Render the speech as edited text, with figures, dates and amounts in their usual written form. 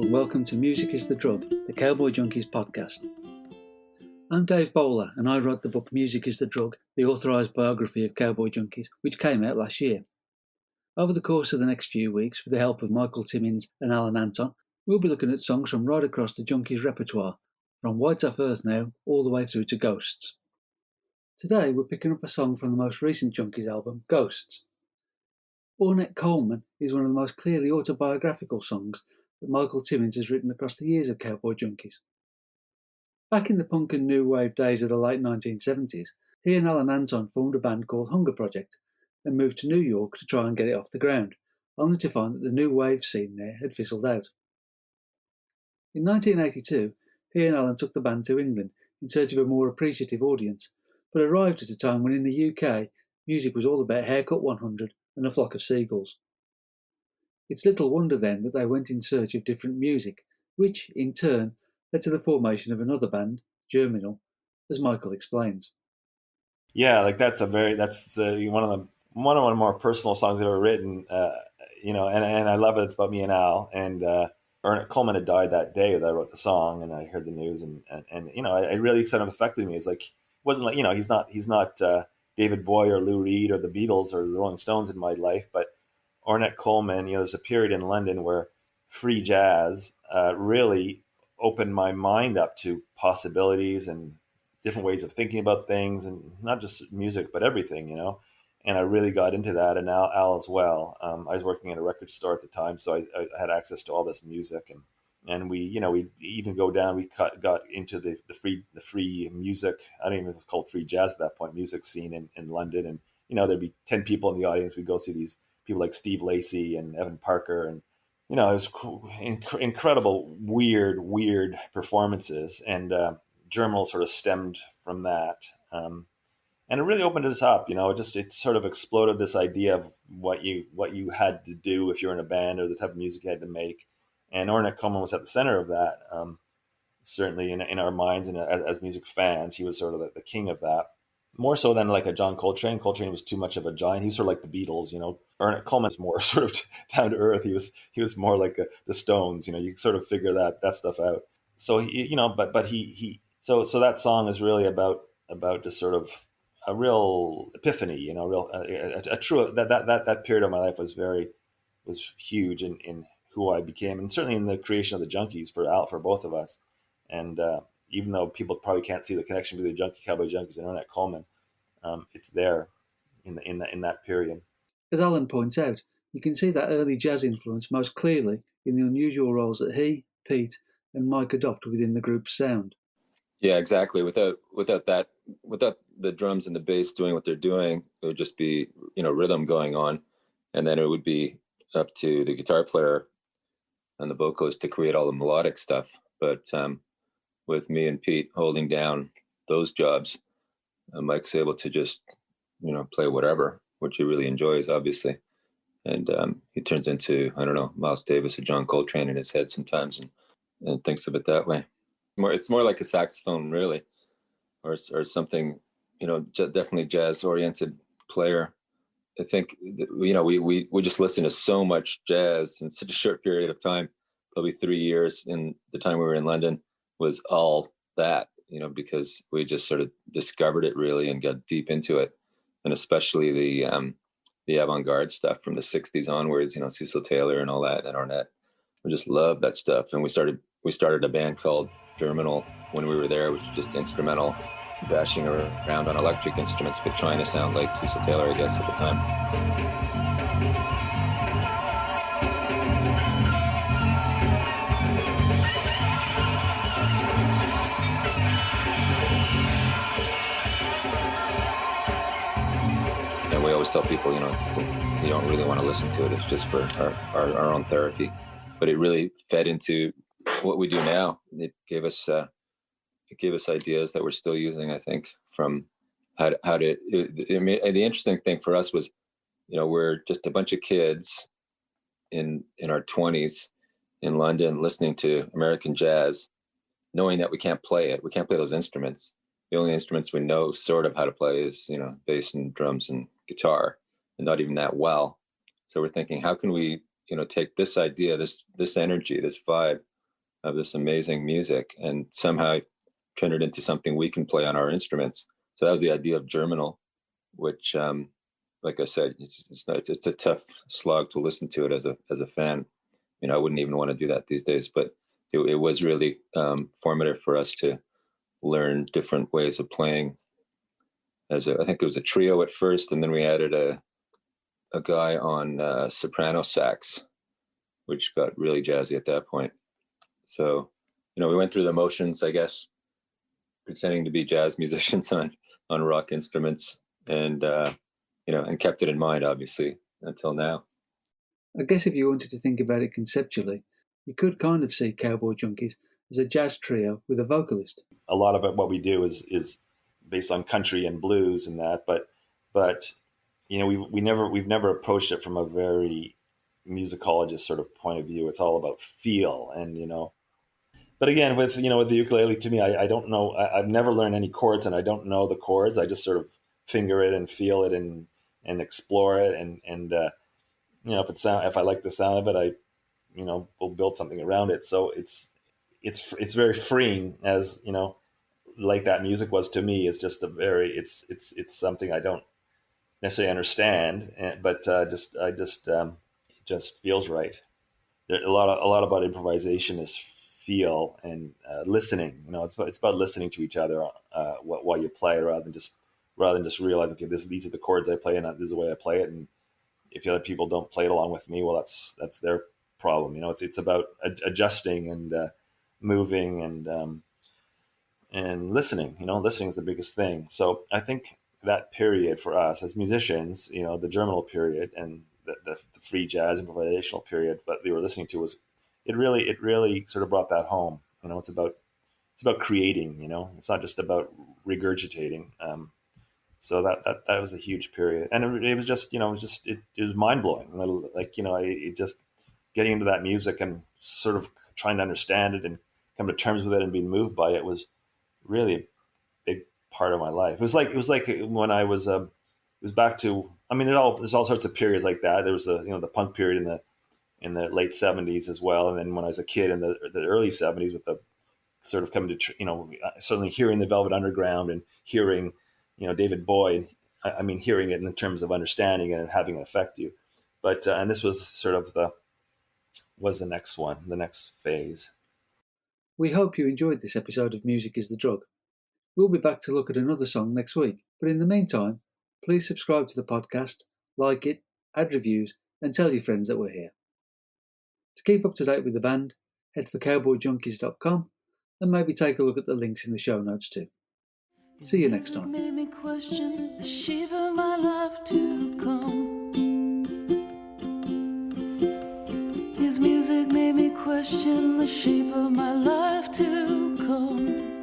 and welcome to Music is the Drug, the Cowboy Junkies podcast. I'm Dave Bowler and I wrote the book Music is the Drug, the authorised biography of Cowboy Junkies, which came out last year. Over the course of the next few weeks, with the help of Michael Timmins and Alan Anton, we'll be looking at songs from right across the Junkies repertoire, from Whites Off Earth Now all the way through to Ghosts. Today we're picking up a song from the most recent Junkies album, Ghosts. Ornette Coleman is one of the most clearly autobiographical songs that Michael Timmins has written across the years of Cowboy Junkies. Back in the punk and new wave days of the late 1970s, he and Alan Anton formed a band called Hunger Project and moved to New York to try and get it off the ground, only to find that the new wave scene there had fizzled out. In 1982, he and Alan took the band to England in search of a more appreciative audience, but arrived at a time when in the UK, music was all about Haircut 100 and A Flock of Seagulls. It's little wonder then that they went in search of different music, which, in turn, led to the formation of another band, Germinal, as Michael explains. Yeah, like one of the more personal songs I've ever written. And I love it. It's about me and Al. And Ornette Coleman had died that day that I wrote the song, and I heard the news, and it really kind of affected me. It's like, it wasn't like, he's not David Bowie or Lou Reed or the Beatles or the Rolling Stones in my life, but Ornette Coleman, there's a period in London where free jazz really opened my mind up to possibilities and different ways of thinking about things, and not just music, but everything, And I really got into that, and Al as well. I was working at a record store at the time, so I had access to all this music, and we even go down. We got into the free music. I don't even know if it's called free jazz at that point. Music scene in London, and there'd be 10 people in the audience. We'd go see these people like Steve Lacy and Evan Parker, and it was incredible, weird performances. And Germinal sort of stemmed from that, and it really opened us up. It sort of exploded this idea of what you had to do if you're in a band, or the type of music you had to make. And Ornette Coleman was at the center of that. Certainly in our minds, and as music fans, he was sort of the king of that. More so than like a John Coltrane. Coltrane was too much of a giant. He was sort of like the Beatles, Ornette Coleman's more sort of down to earth. He was more like the Stones. You sort of figure that stuff out. So so that song is really about just sort of a real epiphany. A true that period of my life was huge in who I became, and certainly in the creation of the Junkies for both of us. And even though people probably can't see the connection between the Cowboy Junkies and Ornette Coleman, it's there in that period. As Alan points out, you can see that early jazz influence most clearly in the unusual roles that he, Pete, and Mike adopt within the group's sound. Yeah, exactly. Without the drums and the bass doing what they're doing, it would just be rhythm going on, and then it would be up to the guitar player and the vocalist to create all the melodic stuff. But with me and Pete holding down those jobs, Mike's able to just, play whatever, which he really enjoys, obviously. And he turns into, Miles Davis or John Coltrane in his head sometimes, and thinks of it that way. It's more like a saxophone, really, or something, definitely jazz-oriented player. I think, we just listen to so much jazz in such a short period of time. Probably 3 years in the time we were in London was all that, because we just sort of discovered it really and got deep into it. And especially the avant-garde stuff from the 60s onwards, Cecil Taylor and all that, and Ornette. We just love that stuff. And we started a band called Germinal when we were there, which was just instrumental, bashing around on electric instruments, but trying to sound like Cecil Taylor, I guess, at the time. And we always tell people, you don't really want to listen to it. It's just for our own therapy. But it really fed into what we do now. It gave us ideas that we're still using, I think, from how to. The interesting thing for us was, we're just a bunch of kids in our 20s in London listening to American jazz, knowing that we can't play it. We can't play those instruments. The only instruments we know sort of how to play is, bass and drums and guitar, and not even that well. So we're thinking, how can we, take this idea, this energy, this vibe, of this amazing music and somehow turn it into something we can play on our instruments. So that was the idea of Germinal, which, like I said, it's a tough slog to listen to it as a fan. I wouldn't even want to do that these days, but it was really formative for us to learn different ways of playing. I think it was a trio at first, and then we added a guy on soprano sax, which got really jazzy at that point. So, we went through the motions, I guess, pretending to be jazz musicians on rock instruments, and and kept it in mind, obviously, until now. I guess if you wanted to think about it conceptually, you could kind of see Cowboy Junkies as a jazz trio with a vocalist. A lot of it, what we do is based on country and blues and that, but we've never approached it from a very musicologist sort of point of view. It's all about feel, and But again, with the ukulele, to me, I don't know. I've never learned any chords, and I don't know the chords. I just sort of finger it and feel it and explore it, and if I like the sound of it, I we'll build something around it. So it's very freeing, as like that music was to me. It's just it's something I don't necessarily understand, but it just feels right. There, a lot about improvisation is feel and listening. It's about listening to each other while you play, rather than just realize, okay, these are the chords I play, and this is the way I play it. And if the other people don't play it along with me, well, that's their problem. It's about adjusting and moving and listening. Listening is the biggest thing. So I think that period for us as musicians, the Germinal period and the free jazz improvisational period that we were listening to, it really sort of brought that home. It's about creating. It's not just about regurgitating. So that was a huge period, and it was just it was mind blowing. It just getting into that music and sort of trying to understand it and come to terms with it and being moved by it was really a big part of my life. It was like when I was it was back to, there's all sorts of periods like that. There was the punk period in the late 70s as well, and then when I was a kid in the early 70s, with the sort of coming to certainly hearing the Velvet Underground and hearing David Bowie. Hearing it in terms of understanding it and having it affect you. But and this was sort of the next phase. We hope you enjoyed this episode of Music is the Drug. We'll be back to look at another song next week, but in the meantime, please subscribe to the podcast, like it, add reviews, and tell your friends that we're here. To keep up to date with the band, head for cowboyjunkies.com and maybe take a look at the links in the show notes too. See you next time. Made me question the shape of my life to come. His music made me question the shape of my life to come.